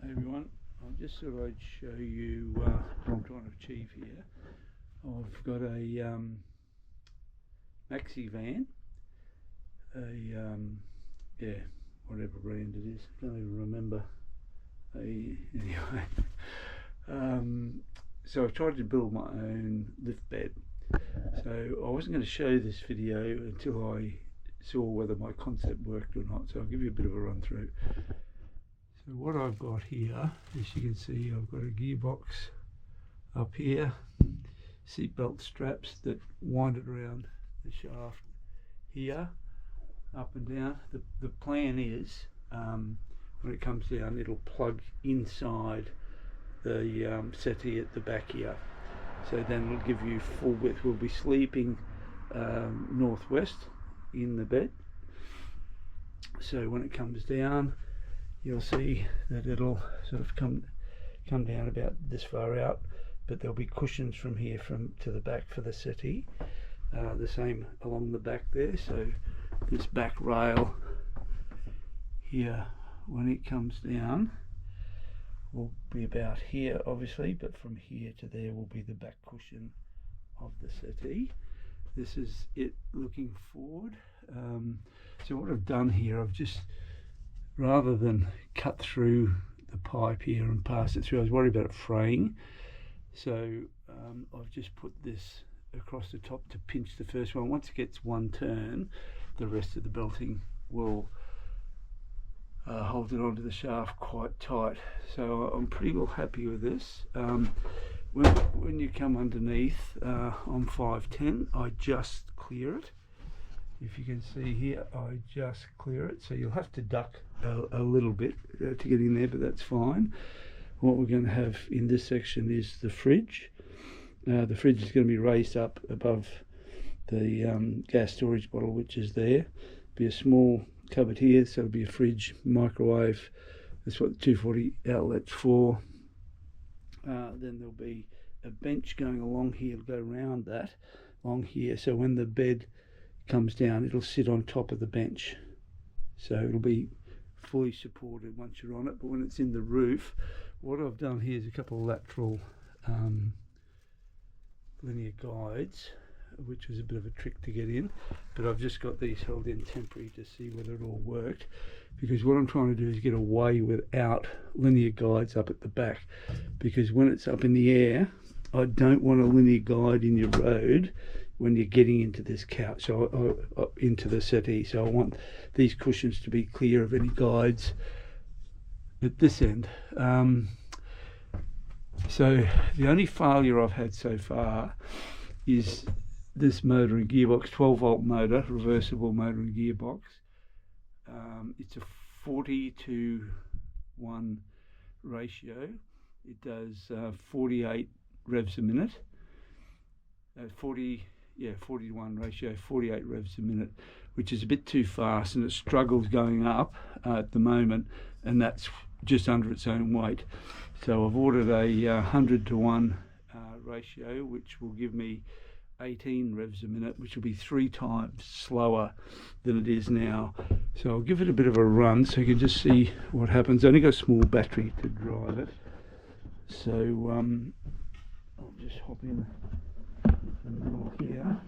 Hey everyone, I just thought I'd show you what I'm trying to achieve here. I've got a maxi van, whatever brand it is, I don't even remember. Anyway, so I've tried to build my own lift bed. So I wasn't going to show this video until I saw whether my concept worked or not, so I'll give you a bit of a run through. So what I've got here, as you can see, I've got a gearbox up here, seatbelt straps that wind it around the shaft here, up and down. The plan is, when it comes down, it'll plug inside the settee at the back here. So then it'll give you full width. We'll be sleeping northwest in the bed. So when it comes down, you'll see that it'll sort of come down about this far out, but there'll be cushions from here to the back for the settee. The same along the back there. So this back rail here, when it comes down, will be about here obviously, but from here to there will be the back cushion of the settee. This is it looking forward. So what I've done here, I've just, rather than cut through the pipe here and pass it through, I was worried about it fraying. So I've just put this across the top to pinch the first one. Once it gets one turn, the rest of the belting will hold it onto the shaft quite tight. So I'm pretty well happy with this. When you come underneath on 510, I just clear it. If you can see here, I just clear it, so you'll have to duck a little bit to get in there, but that's fine. What we're going to have in this section is the fridge. The fridge is going to be raised up above the gas storage bottle, which is there. Be a small cupboard here, so it'll be a fridge, microwave. That's what the 240 outlet's for. Then there'll be a bench going along here, it'll go around that, along here, so when the bed comes down, it'll sit on top of the bench, so it'll be fully supported once you're on it. But when it's in the roof, what I've done here is a couple of lateral linear guides, which was a bit of a trick to get in, but I've just got these held in temporary to see whether it all worked, because what I'm trying to do is get away without linear guides up at the back, because when it's up in the air, I don't want a linear guide in your road when you're getting into this couch, so into the settee. So I want these cushions to be clear of any guides at this end. So the only failure I've had so far is this motor and gearbox, 12 volt motor, reversible motor and gearbox. It's a 40:1 ratio. It does 48 revs a minute. 40:1 ratio, 48 revs a minute, which is a bit too fast, and it struggles going up at the moment, and that's just under its own weight. So I've ordered a 100:1 ratio, which will give me 18 revs a minute, which will be 3 times slower than it is now. So I'll give it a bit of a run so you can just see what happens. I've only got a small battery to drive it, so I'll just hop in the middle here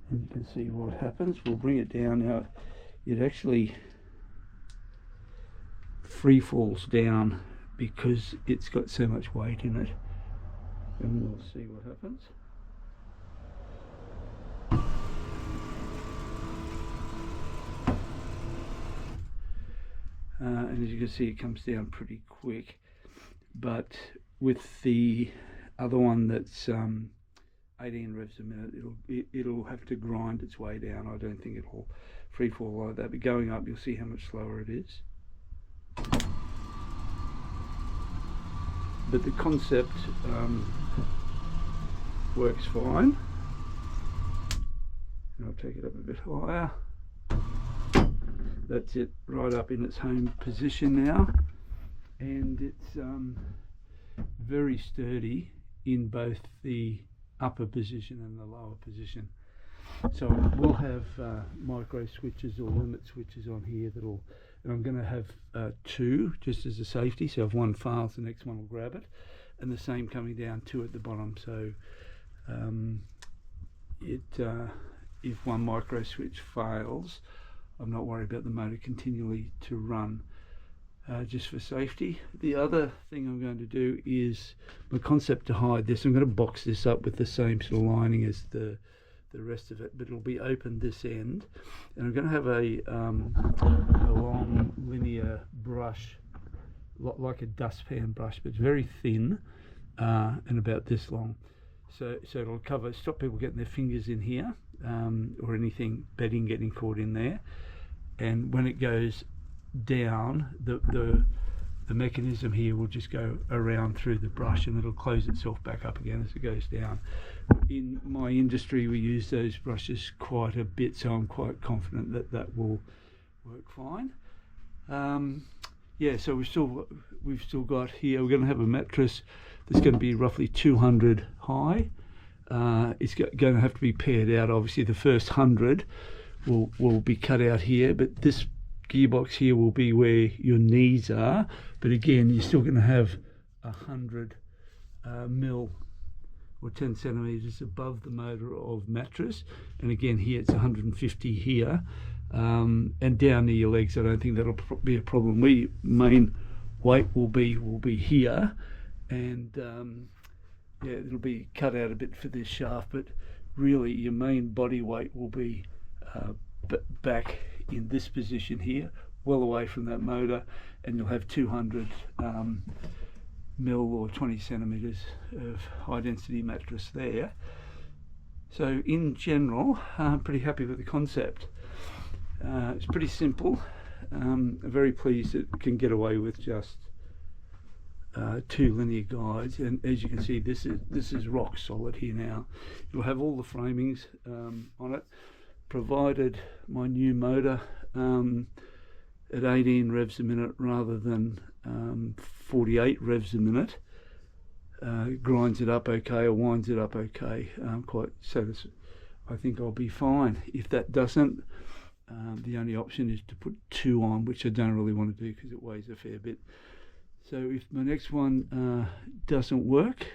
and you can see what happens. We'll bring it down. Now it actually free falls down because it's got so much weight in it, and we'll see what happens. And as you can see, it comes down pretty quick, but with the other one that's 18 revs a minute, it'll have to grind its way down. I don't think it'll free fall like that, but going up you'll see how much slower it is. But the concept works fine. And I'll take it up a bit higher. That's it, right up in its home position now, and it's very sturdy in both the upper position and the lower position. So we'll have micro switches or limit switches on here that'll and I'm going to have two just as a safety, so if one fails the next one will grab it, and the same coming down, two at the bottom. So if one micro switch fails, I'm not worried about the motor continually to run, just for safety. The other thing I'm going to do is my concept to hide this. I'm going to box this up with the same sort of lining as the rest of it, but it'll be open this end, and I'm going to have a long linear brush, like a dustpan brush, but it's very thin and about this long. So it'll stop people getting their fingers in here, or anything, bedding getting caught in there. And when it goes down, the mechanism here will just go around through the brush, and it'll close itself back up again as it goes down. In my industry, we use those brushes quite a bit, so I'm quite confident that that will work fine. Yeah, so we've still got here, we're going to have a mattress that's going to be roughly 200 high. It's going to have to be paired out. Obviously the first 100 will be cut out here, but this gearbox here will be where your knees are, but again you're still going to have 100 mil or 10 centimeters above the motor of mattress, and again here it's 150 here, and down near your legs I don't think that'll be a problem. Main weight will be here, and yeah, it'll be cut out a bit for this shaft, but really your main body weight will be back in this position here, well away from that motor, and you'll have 200 mil or 20 centimeters of high density mattress there. So in general, I'm pretty happy with the concept. It's pretty simple. I'm very pleased it can get away with just two linear guides, and as you can see, this is rock solid here now. It'll have all the framings on it, provided my new motor at 18 revs a minute rather than 48 revs a minute grinds it up okay or winds it up okay. Quite satisfied. I think I'll be fine. If that doesn't, the only option is to put two on, which I don't really want to do because it weighs a fair bit. So if my next one doesn't work,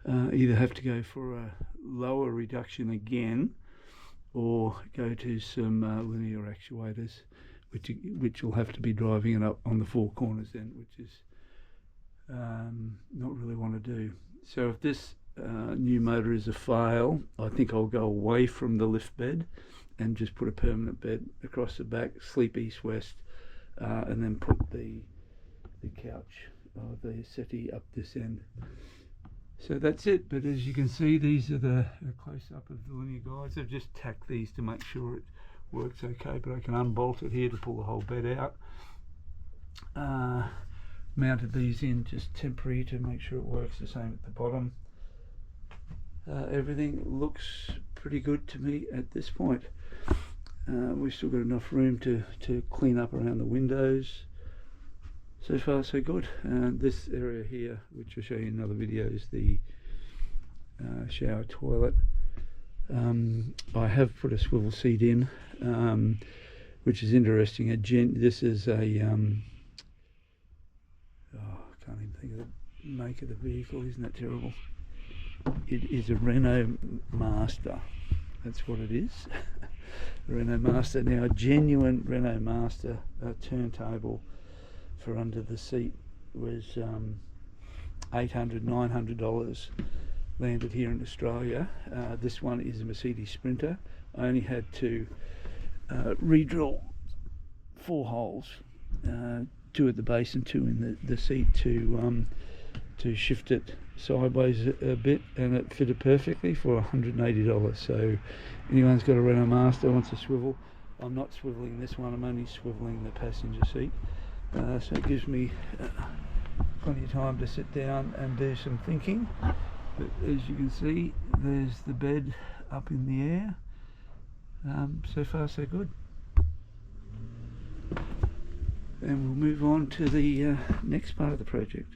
either have to go for a lower reduction again, or go to some linear actuators, which will have to be driving it up on the four corners then, which is not really want to do. So if this new motor is a fail, I think I'll go away from the lift bed and just put a permanent bed across the back, sleep east-west, and then put the couch or the settee up this end. So that's it. But as you can see, these are the close-up of the linear guides. I've just tacked these to make sure it works okay, but I can unbolt it here to pull the whole bed out. Mounted these in just temporary to make sure it works the same at the bottom. Everything looks pretty good to me at this point. We've still got enough room to clean up around the windows. So far so good. And this area here, which I'll show you in another video, is the shower toilet. I have put a swivel seat in, which is interesting. This is a I can't even think of the make of the vehicle. Isn't that terrible? It is a Renault Master. That's what it is. Renault Master. Now a genuine Renault Master turntable for under the seat was $800, $900. Landed here in Australia. This one is a Mercedes Sprinter. I only had to re-drill 4 holes, 2 at the base and 2 in the seat to shift it sideways a bit, and it fitted perfectly for $180. So anyone's got a Renault Master wants a swivel, I'm not swiveling this one, I'm only swiveling the passenger seat. So it gives me plenty of time to sit down and do some thinking. But as you can see, there's the bed up in the air. So far so good. And we'll move on to the next part of the project.